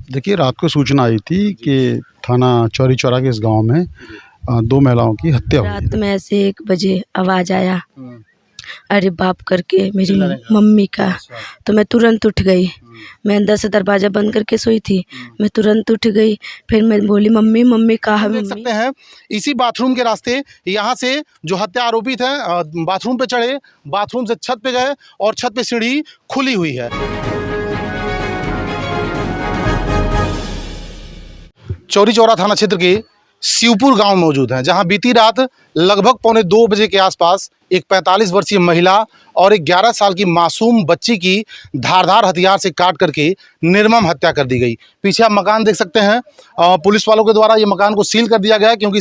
देखिए, रात को सूचना आई थी कि थाना चौरी चौरा के इस गांव में 2 महिलाओं की हत्या हुई रात है। में ऐसे 1 बजे आवाज़ आया, हुँ, अरे बाप करके मेरी चिल्लाने का। मम्मी का। अच्छा। तो मैं तुरंत उठ गई। हुँ, मैं अंदर से दरवाज़ा बंद करके सोई थी। हुँ। मैं तुरंत उठ गई। फिर मैं बोली, मम्मी मम्मी कहाँ है हम देख मम्मी? सकते हैं इसी बाथरूम के रास्ते यहाँ से जो हत्या आरोपित है बाथरूम पे चढ़े, बाथरूम से छत पे गए और छत पे सीढ़ी खुली हुई है। चौरी चौरा थाना क्षेत्र के शिवपुर गांव मौजूद है, जहां बीती रात लगभग पौने 2 बजे के आसपास एक 45 वर्षीय महिला और एक 11 साल की मासूम बच्ची की धारदार हथियार से काट करके निर्मम हत्या कर दी गई। पीछे आप मकान देख सकते हैं। पुलिस वालों के द्वारा ये मकान को सील कर दिया गया है, क्योंकि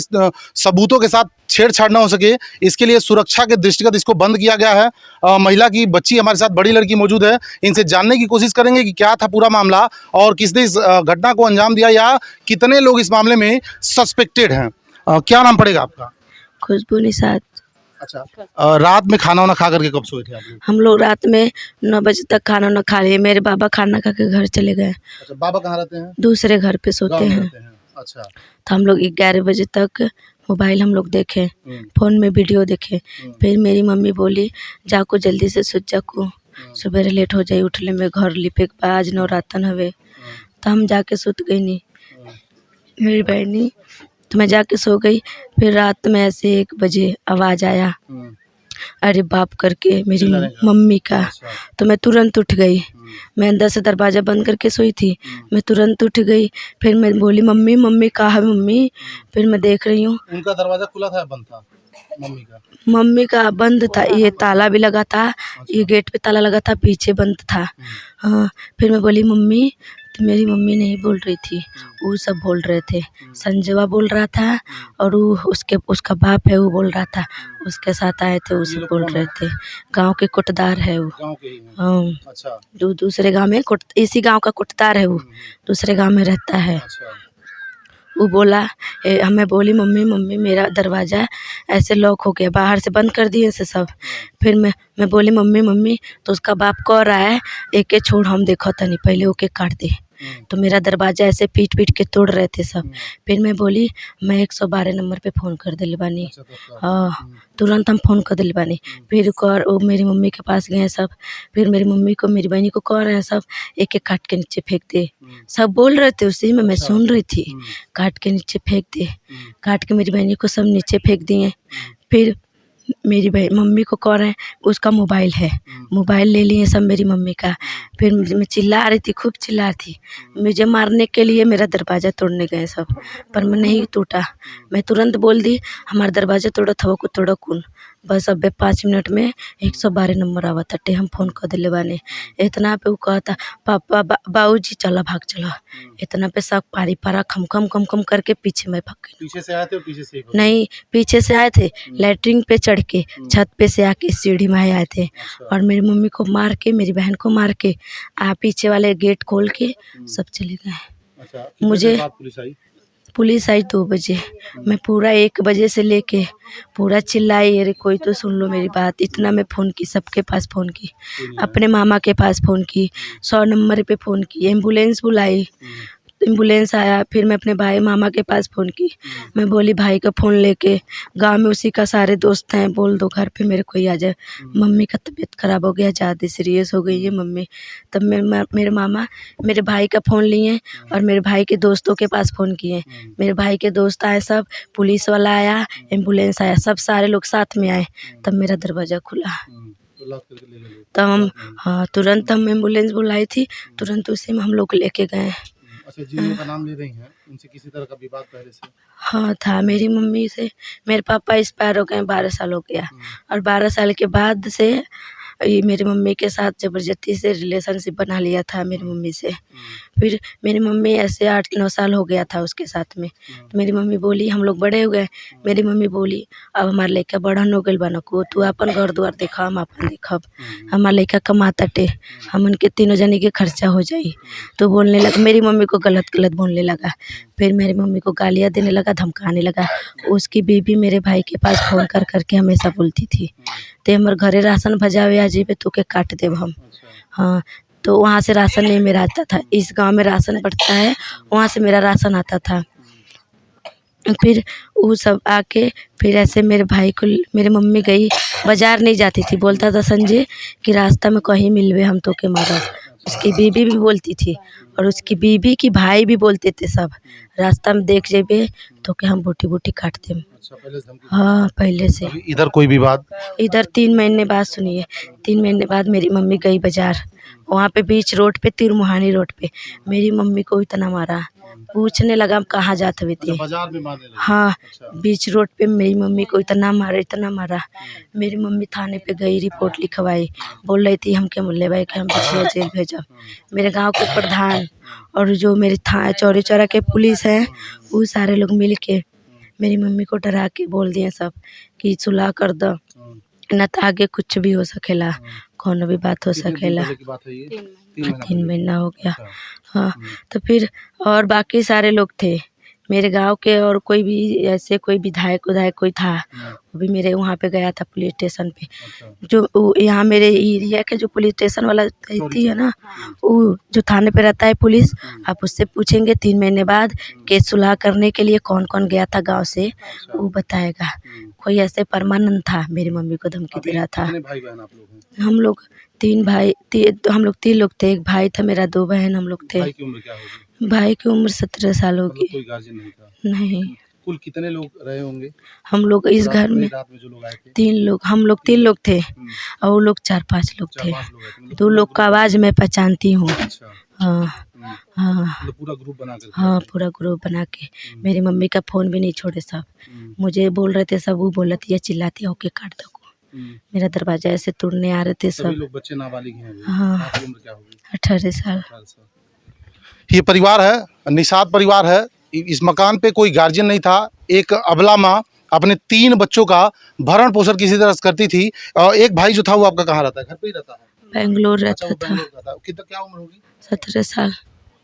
सबूतों के साथ छेड़छाड़ न हो सके, इसके लिए सुरक्षा के दृष्टिगत इसको बंद किया गया है। महिला की बच्ची हमारे साथ, बड़ी लड़की मौजूद है। इनसे जानने की कोशिश करेंगे कि क्या था पूरा मामला और किसने इस घटना को अंजाम दिया या कितने लोग इस मामले में सस्पेक्टेड हैं। क्या नाम पड़ेगा आपका? खुशबू निषाद। अच्छा, रात में खाना वाना खा करके कब सोए थे आप लोग? हम लोग रात में 9 बजे तक खाना ना खा लिए। मेरे बाबा खाना खा के घर चले गए। अच्छा, बाबा कहाँ रहते हैं? दूसरे घर पे सोते गाँव में हैं। रहते हैं। अच्छा। तो हम लोग 11 बजे तक मोबाइल हम लोग देखे, फ़ोन में वीडियो देखे। फिर मेरी मम्मी बोली, जाको जल्दी से सुत जाको, सुबेरे लेट हो जाई उठले में, घर लिपे के बाद आज नवरातन हवे। तो हम जाके सुत गई नी मेरी बहनी। तो मैं जाके सो गई। फिर रात में ऐसे 1 बजे आवाज़ आया, अरे बाप करके मेरी चिल्लाने का। मम्मी का। अच्छा। तो मैं तुरंत उठ गई। मैं अंदर से दरवाज़ा बंद करके सोई थी। मैं तुरंत उठ गई। फिर मैं बोली, मम्मी मम्मी कहाँ है मम्मी? फिर मैं देख रही हूँ उनका दरवाजा खुला था या बंद था? मम्मी का? मम्मी का बंद था, ये ताला भी लगा था, ये गेट पे ताला लगा था, पीछे बंद था। हाँ, फिर मैं बोली मम्मी, तो मेरी मम्मी नहीं बोल रही थी, वो सब बोल रहे थे। संजवा बोल रहा था और वो उसका बाप है, वो बोल रहा था, उसके साथ आए थे, वो सब बोल रहे थे। गांव के कोटदार है वो। गाँव के ही हैं। हाँ, अच्छा। दूसरे गांव में इसी गांव का कोटदार है वो, दूसरे गांव में रहता है। अच्छा। वो बोला, हमें बोली मम्मी मम्मी मेरा दरवाज़ा ऐसे लॉक हो गया, बाहर से बंद कर दिए से सब। फिर मैं बोली मम्मी मम्मी, तो उसका बाप कह रहा है, एके छोड़ हम देखो तनी पहले ओके काट दे। तो मेरा दरवाज़ा ऐसे पीट पीट के तोड़ रहे थे सब। फिर मैं बोली, मैं 112 नंबर पे फ़ोन कर दिले बानी। अच्छा, तो हाँ, तुरंत हम फ़ोन कर दिले बानी। फिर वो मेरी मम्मी के पास गए सब। फिर मेरी मम्मी को, मेरी बहनी को कह रहे हैं सब, एक एक काट के नीचे फेंक दे। सब बोल रहे थे, उसी में मैं सुन रही थी, काट के नीचे फेंक दे। काट के मेरी बहनी को सब नीचे फेंक दिए। फिर मेरी मम्मी को कह रहे हैं, उसका मोबाइल है, मोबाइल ले लिए सब मेरी मम्मी का। फिर मैं चिल्ला रही थी, खूब चिल्ला रही थी, मुझे मारने के लिए मेरा दरवाज़ा तोड़ने गए सब, पर मैं नहीं टूटा। मैं तुरंत बोल दी, हमारा दरवाज़ा तोड़ा था वो को तोड़ा कौन? बस अब 5 मिनट में 112 नंबर आवा था, हम फ़ोन कर दिले बानी। इतना पे वो कहता, पापा बाबूजी चला भाग चला। इतना पे सब पारी पारा खम खम खम खम करके पीछे मैं भाग गई। पीछे से आए थे और पीछे से नहीं, पीछे से आए थे, लैट्रिन पे चढ़ के छत पे से आके सीढ़ी में आए थे। और मेरी मम्मी को मार के, मेरी बहन को मार के पीछे वाले गेट खोल के सब चले गए। अच्छा, कितने मुझे देर बाद पुलिस आई? 2 बजे। मैं पूरा 1 बजे से लेके पूरा चिल्लाई, अरे कोई तो सुन लो मेरी बात। इतना मैं फ़ोन की, सबके पास फ़ोन की, अपने मामा के पास फ़ोन की, 100 नंबर पे फ़ोन की, एम्बुलेंस बुलाई, एम्बुलेंस आया। फिर मैं अपने भाई मामा के पास फ़ोन की। मैं बोली भाई का फ़ोन लेके, गांव में उसी का सारे दोस्त हैं, बोल दो घर पे मेरे कोई आ जाए, मम्मी का तबीयत ख़राब हो गया, ज़्यादा सीरियस हो गई है मम्मी। तब मेरे मामा मेरे भाई का फ़ोन लिए और मेरे भाई के दोस्तों के पास फ़ोन किए। मेरे भाई के दोस्त आए सब, पुलिस वाला आया, एम्बुलेंस आया, सब सारे लोग साथ में आए। तब मेरा दरवाज़ा खुला। तो लॉक करके ले गए। तब हम, हाँ, तुरंत हम एम्बुलेंस बुलाई थी, तुरंत उसी में हम लोग लेके गए। अच्छा, जिन लोगों का नाम ले रही हैं, उनसे किसी तरह का विवाद पहले से? हाँ था, मेरी मम्मी से मेरे पापा एक्सपायर हो गए, 12 साल हो गया। और 12 साल के बाद से ये मेरी मम्मी के साथ ज़बरदस्ती से रिलेशनशिप बना लिया था मेरी मम्मी से। फिर मेरी मम्मी ऐसे 8-9 साल हो गया था उसके साथ में। तो मेरी मम्मी बोली, हम लोग बड़े हो गए, मेरी मम्मी बोली, अब हमार लइका बड़हन हो गइल बा को, तू अपन घर द्वार देखा, हम अपन देखब, हमार लइका कमाताटे, हमन के तीनों जने के खर्चा हो जाई। तो बोलने लगा, मेरी मम्मी को गलत गलत बोलने लगा। फिर मेरी मम्मी को गालियाँ देने लगा, धमकाने लगा। उसकी बीवी मेरे भाई के पास फ़ोन कर करके हमेशा बोलती थी, ते हमर घरे राशन भजावे आ जेबे तोके काट देब हम। हाँ, तो वहाँ से राशन नहीं मेरा आता था। इस गांव में राशन पड़ता है, वहाँ से मेरा राशन आता था। फिर वो सब आके फिर ऐसे मेरे भाई को, मेरी मम्मी गई बाज़ार नहीं जाती थी, बोलता था संजय कि रास्ता में कहीं मिलवे हम तो के मारब। उसकी बीबी भी बोलती थी और उसकी बीबी की भाई भी बोलते थे सब, रास्ता में देख जेबे तो के हम बूटी बूटी काट दें। हाँ, पहले से। इधर कोई विवाद? इधर 3 महीने बाद सुनिए, 3 महीने बाद मेरी मम्मी गई बाज़ार, वहाँ पे बीच रोड पे, तिरमुहानी रोड पे मेरी मम्मी को इतना मारा, पूछने लगा हम कहाँ जात हुई थी। बाजार में मारने लगे? हाँ, बीच रोड पे मेरी मम्मी को इतना मारा। मेरी मम्मी थाने पे गई, रिपोर्ट लिखवाई, बोल रही थी हम के मुल्ले भाई के हम बचिया जेल भेजब। मेरे गांव के प्रधान और जो मेरे चौरी चौरा के पुलिस हैं, वो सारे लोग मिल के मेरी मम्मी को डरा के बोल दिए सब कि सुलह कर दो, न तो आगे कुछ भी हो सकेला, कौन भी बात हो सकेला। 3 महीना हो गया। हाँ, तो फिर और बाकी सारे लोग थे मेरे गांव के, और कोई भी ऐसे कोई विधायक कोई था, वो भी मेरे वहाँ पे गया था पुलिस स्टेशन पे। जो यहाँ मेरे एरिया के जो पुलिस स्टेशन वाला रहती है ना, वो जो थाने पे रहता है पुलिस, आप उससे पूछेंगे 3 महीने बाद केस सुलह करने के लिए कौन कौन गया था गांव से, वो बताएगा। कोई ऐसे परमानंद था मेरी मम्मी को धमकी दे रहा था। हम लोग 3 भाई, हम लोग 3 लोग थे, एक भाई था मेरा, 2 बहन हम लोग थे। भाई की उम्र 17 साल होगी। कोई गार्जियन नहीं था? नहीं। कुल कितने लोग रहे होंगे हम लोग इस घर में? रात में जो लोग आए थे? 3 लोग, हम लोग 3 लोग थे और वो लोग 4-5 लोग थे। 2 लोग का आवाज़ मैं पहचानती हूँ। हाँ हाँ, पूरा ग्रुप बना कर? हाँ, पूरा ग्रुप बना के। मेरी मम्मी का फ़ोन भी नहीं छोड़े सब, मुझे बोल रहे थे सब, वो बोल रही थी चिल्लाती होके काट दो। मेरा दरवाजा ऐसे तोड़ने आ रहे थे सब। लोग बच्चे नाबालिग हैं? हाँ। आपकी उम्र क्या होगी? 18 साल। ये परिवार है, निषाद परिवार है। इस मकान पे कोई गार्जियन नहीं था। एक अबला माँ अपने 3 बच्चों का भरण पोषण किसी तरह करती थी। और एक भाई जो था वो आपका कहाँ रहता है? घर पे ही रहता है? बेंगलोर रहता था। कितना, क्या उम्र होगी? 17 साल।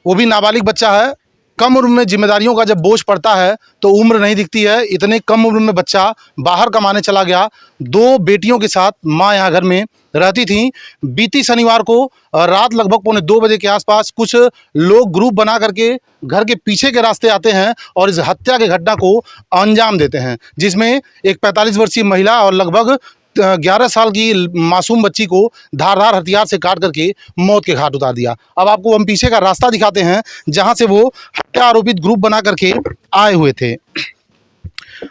वो भी नाबालिग बच्चा है। कम उम्र में जिम्मेदारियों का जब बोझ पड़ता है तो उम्र नहीं दिखती है। इतने कम उम्र में बच्चा बाहर कमाने चला गया। 2 बेटियों के साथ माँ यहाँ घर में रहती थी। बीती शनिवार को रात लगभग 1:45 बजे के आसपास कुछ लोग ग्रुप बना करके घर के पीछे के रास्ते आते हैं और इस हत्या की घटना को अंजाम देते हैं, जिसमें एक 45 वर्षीय महिला और लगभग 11 साल की मासूम बच्ची को धारदार हथियार से काट करके मौत के घाट उतार दिया। अब आपको हम पीछे का रास्ता दिखाते हैं जहां से वो हत्या आरोपित ग्रुप बना करके आए हुए थे।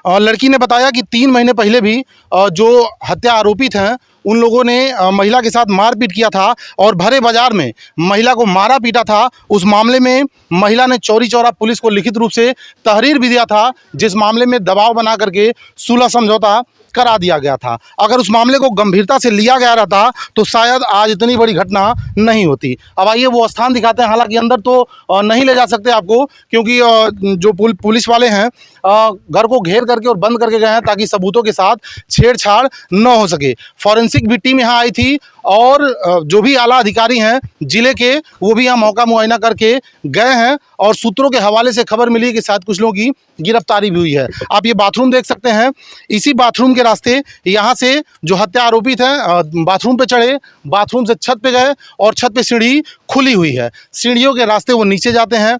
और लड़की ने बताया कि 3 महीने पहले भी जो हत्या आरोपित हैं उन लोगों ने महिला के साथ मारपीट किया था और भरे बाजार में महिला को मारा पीटा था। उस मामले में महिला ने चौरी चौरा पुलिस को लिखित रूप से तहरीर भी दिया था, जिस मामले में दबाव बना करके सुलह समझौता करा दिया गया था। अगर उस मामले को गंभीरता से लिया गया रहता तो शायद आज इतनी बड़ी घटना नहीं होती। अब आइए वो स्थान दिखाते हैं। हालांकि अंदर तो नहीं ले जा सकते आपको, क्योंकि जो पुलिस वाले हैं घर को घेर करके और बंद करके गए हैं ताकि सबूतों के साथ छेड़छाड़ न हो सके। फॉरेंसिक भी टीम यहाँ आई थी और जो भी आला अधिकारी हैं जिले के, वो भी यहाँ मौका मुआयना करके गए हैं और सूत्रों के हवाले से खबर मिली कि शायद कुछ लोगों की गिरफ्तारी भी हुई है। आप ये बाथरूम देख सकते हैं। इसी बाथरूम के रास्ते यहाँ से जो हत्या आरोपित हैं बाथरूम पे चढ़े, बाथरूम से छत पे गए और छत पे सीढ़ी खुली हुई है। सीढ़ियों के रास्ते वो नीचे जाते हैं।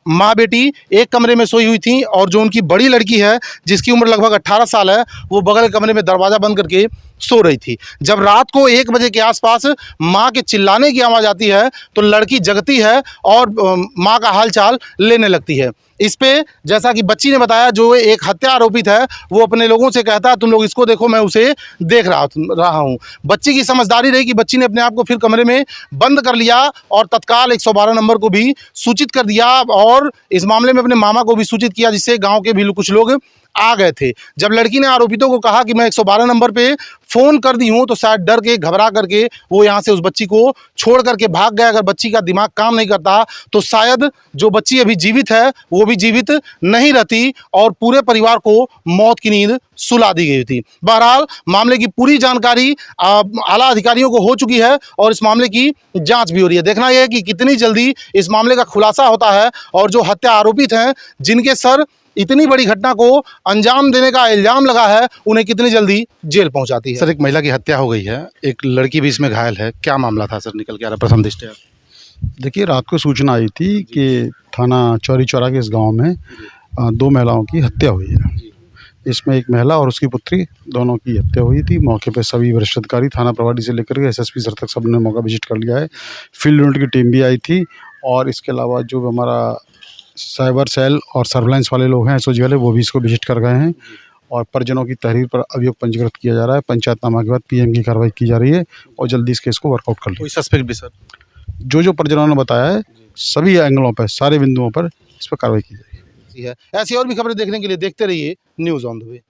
माँ बेटी एक कमरे में सोई हुई थी और जो उनकी बड़ी लड़की है जिसकी उम्र लगभग 18 साल है, वो बगल के कमरे में दरवाज़ा बंद करके सो रही थी। जब रात को 1 बजे के आसपास माँ के चिल्लाने की आवाज़ आती है तो लड़की जगती है और माँ का हालचाल लेने लगती है। इस पे जैसा कि बच्ची ने बताया, जो एक हत्या आरोपित है वो अपने लोगों से कहता है तुम लोग इसको देखो, मैं उसे देख रहा हूँ। बच्ची की समझदारी रही कि बच्ची ने अपने आप को फिर कमरे में बंद कर लिया और तत्काल 112 नंबर को भी सूचित कर दिया और इस मामले में अपने मामा को भी सूचित किया, जिससे गाँव के भी कुछ लोग आ गए थे। जब लड़की ने आरोपितों को कहा कि मैं 112 नंबर पे फ़ोन कर दी हूँ तो शायद डर के घबरा करके वो यहाँ से उस बच्ची को छोड़ करके भाग गया। अगर बच्ची का दिमाग काम नहीं करता तो शायद जो बच्ची अभी जीवित है वो भी जीवित नहीं रहती और पूरे परिवार को मौत की नींद सुला दी गई थी। बहरहाल मामले की पूरी जानकारी आला अधिकारियों को हो चुकी है और इस मामले की जाँच भी हो रही है। देखना यह है कि कितनी जल्दी इस मामले का खुलासा होता है और जो हत्या आरोपित हैं जिनके सर इतनी बड़ी घटना को अंजाम देने का इल्जाम लगा है, उन्हें कितनी जल्दी जेल पहुंचाती है। सर, एक महिला की हत्या हो गई है, एक लड़की भी इसमें घायल है, क्या मामला था सर, निकल के आ रहा प्रथम दृष्टया? देखिए, रात को सूचना आई थी कि थाना चौरी चौरा के इस गांव में दो महिलाओं की हत्या हुई है। इसमें एक महिला और उसकी पुत्री दोनों की हत्या हुई थी। मौके पे सभी वरिष्ठ अधिकारी थाना प्रभारी से लेकर के एसएसपी सर तक सब ने मौका विजिट कर लिया है। फील्ड यूनिट की टीम भी आई थी और इसके अलावा जो हमारा साइबर सेल और सर्विलांस वाले लोग हैं, एसओजी वाले, वो भी इसको विजिट कर गए हैं और परिजनों की तहरीर पर अभियोग पंजीकृत किया जा रहा है। पंचायतनामा के बाद पीएम की कार्रवाई की जा रही है और जल्दी इस केस को वर्कआउट कर लिया। कोई सस्पेक्ट भी सर? जो परिजनों ने बताया है, सभी एंगलों पर, सारे बिंदुओं पर इस पर कार्रवाई की जाएगी। है। ऐसी और भी खबरें देखने के लिए देखते रहिए न्यूज़ ऑन द वे।